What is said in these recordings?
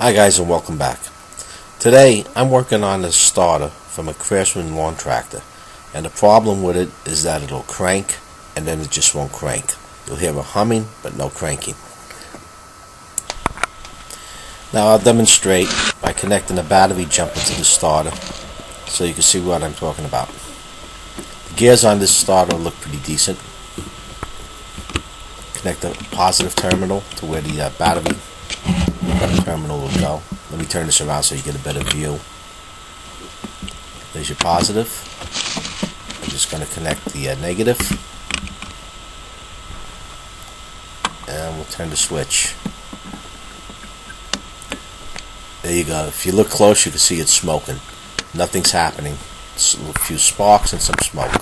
Hi guys, and welcome back. Today I'm working on a starter from a Craftsman lawn tractor, and the problem with it is that it'll crank and then it just won't crank. You'll hear a humming but no cranking. Now I'll demonstrate by connecting a battery jumper to the starter so you can see what I'm talking about. The gears on this starter look pretty decent. Connect the positive terminal to where the battery terminal will go. Let me turn this around so you get a better view. There's your positive. I'm just going to connect the negative, and we'll turn the switch. There you go. If you look close, you can see it's smoking. Nothing's happening. It's a few sparks and some smoke.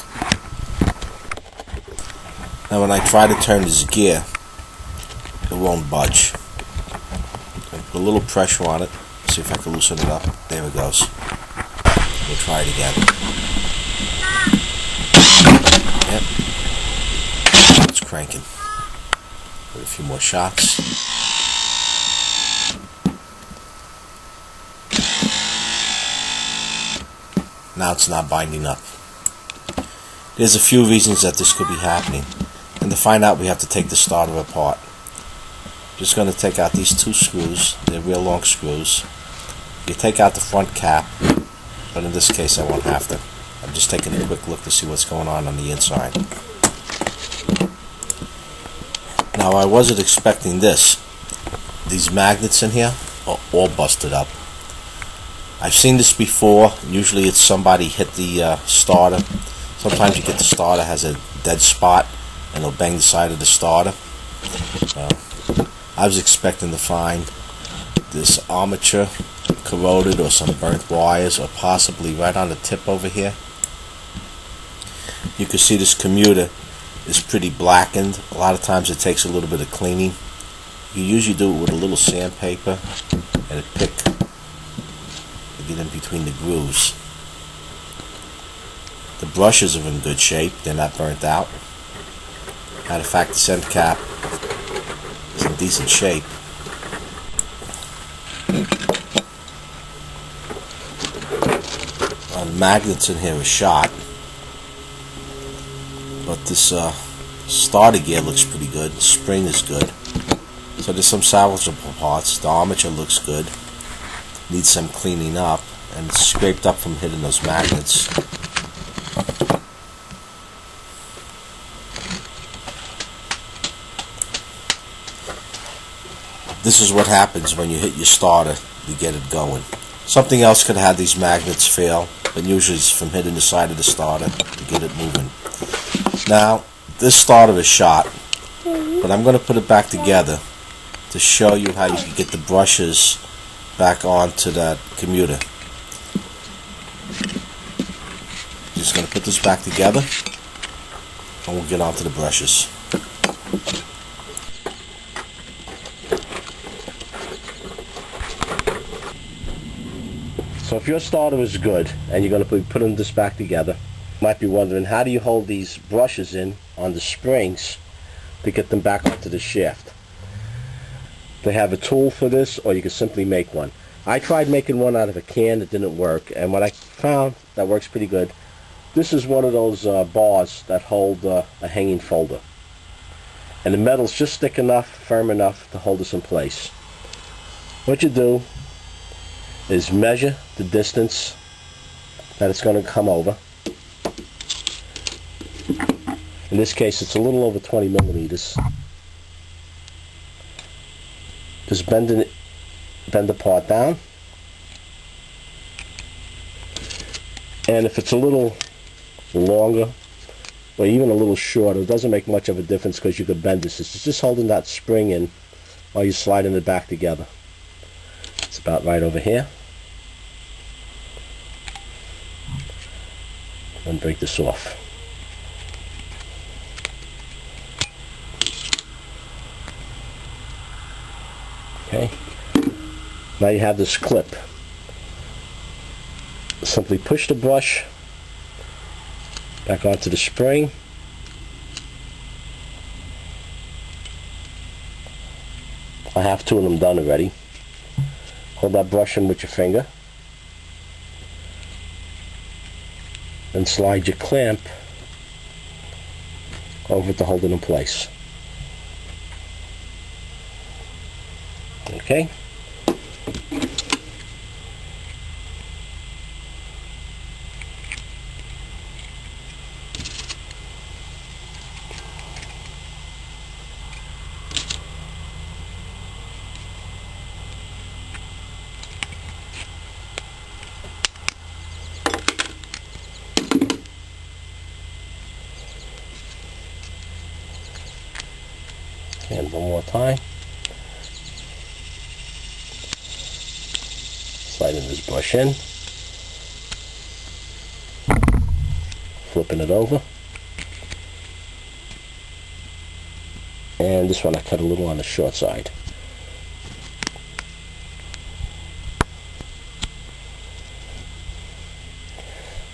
Now when I try to turn this gear, it won't budge. Put a little pressure on it. See if I can loosen it up. There it goes. We'll try it again. Yep. It's cranking. Put a few more shots. Now it's not binding up. There's a few reasons that this could be happening. And to find out, we have to take the starter apart. Just going to take out these two screws. They're real long screws. You take out the front cap, but in this case I won't have to. I'm just taking a quick look to see what's going on the inside. Now I wasn't expecting this. These magnets in here are all busted up. I've seen this before. Usually it's somebody hit the starter. Sometimes you get the starter has a dead spot and it'll bang the side of the starter. I was expecting to find this armature corroded or some burnt wires, or possibly right on the tip over here. You can see this commuter is pretty blackened. A lot of times it takes a little bit of cleaning. You usually do it with a little sandpaper and a pick to get in between the grooves. The brushes are in good shape. They're not burnt out. Matter of fact, the center cap is in decent shape. The magnets in here are shot, but this starter gear looks pretty good. The spring is good. So there's some salvageable parts. The armature looks good. Needs some cleaning up, and it's scraped up from hitting those magnets. This is what happens when you hit your starter to get it going. Something else could have these magnets fail, but usually it's from hitting the side of the starter to get it moving. Now, this starter is shot, but I'm going to put it back together to show you how you can get the brushes back onto that commuter. Just going to put this back together, and we'll get onto the brushes. So if your starter is good and you're going to be putting this back together, you might be wondering, how do you hold these brushes in on the springs to get them back onto the shaft? They have a tool for this, or you can simply make one. I tried making one out of a can. It didn't work, and what I found that works pretty good, this is one of those bars that hold a hanging folder, and the metal's just thick enough, firm enough to hold this in place. What you do is measure the distance that it's going to come over. In this case it's a little over 20 millimeters. Just bend the part down, and if it's a little longer or even a little shorter, it doesn't make much of a difference because you could bend this. It's just holding that spring in while you're sliding it back together. It's about right over here. And break this off. Okay. Now you have this clip. Simply push the brush back onto the spring. I have two of them done already. Hold that brush in with your finger. Then slide your clamp over to hold it in place. Okay? And one more time. Sliding this brush in. Flipping it over. And this one I cut a little on the short side.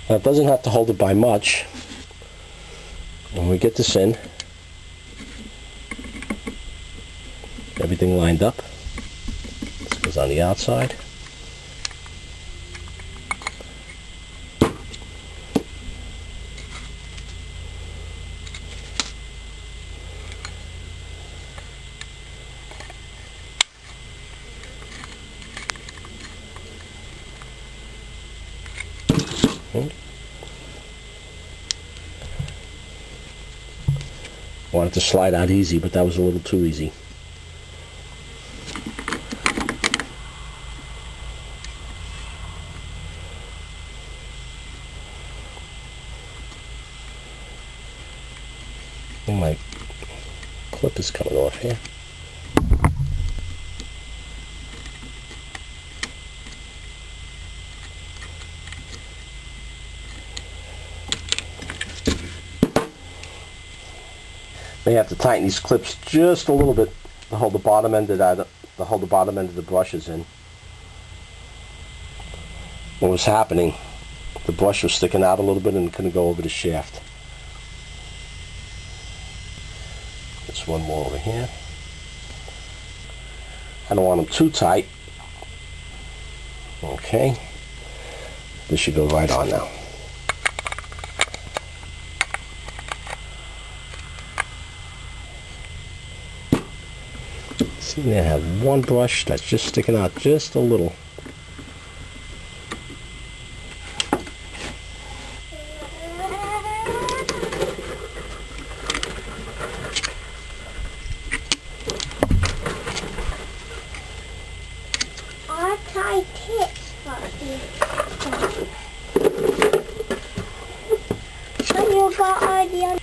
Now it doesn't have to hold it by much. When we get this in, everything lined up. This goes on the outside. Wanted to slide out easy, but that was a little too easy. I think my clip is coming off here. May have to tighten these clips just a little bit to hold the bottom end of the brushes in. What was happening, the brush was sticking out a little bit and couldn't go over the shaft. Just one more over here. I don't want them too tight. Okay. This should go right on now. See, I have one brush that's just sticking out just a little. I'll tie tips for you. And you got idea.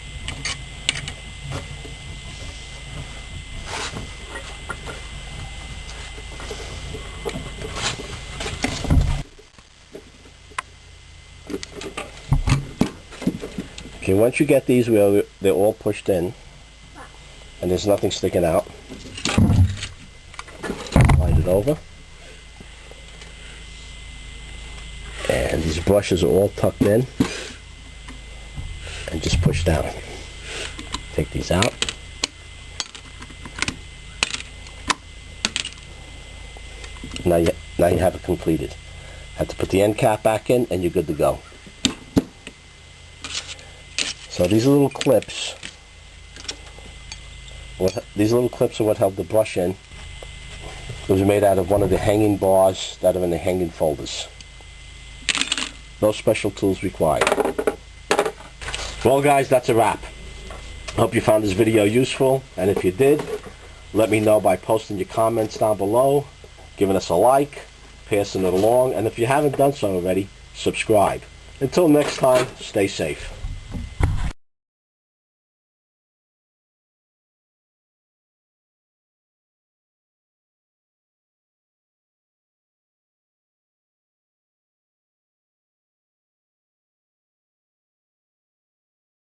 Okay, once you get these where they're all pushed in and there's nothing sticking out, slide it over. And these brushes are all tucked in and just push down. Take these out. Now you have it completed. Have to put the end cap back in and you're good to go. So these little clips, are what held the brush in. It was made out of one of the hanging bars that are in the hanging folders. No special tools required. Well guys, that's a wrap. I hope you found this video useful, and if you did, let me know by posting your comments down below, giving us a like, passing it along, and if you haven't done so already, subscribe. Until next time, stay safe.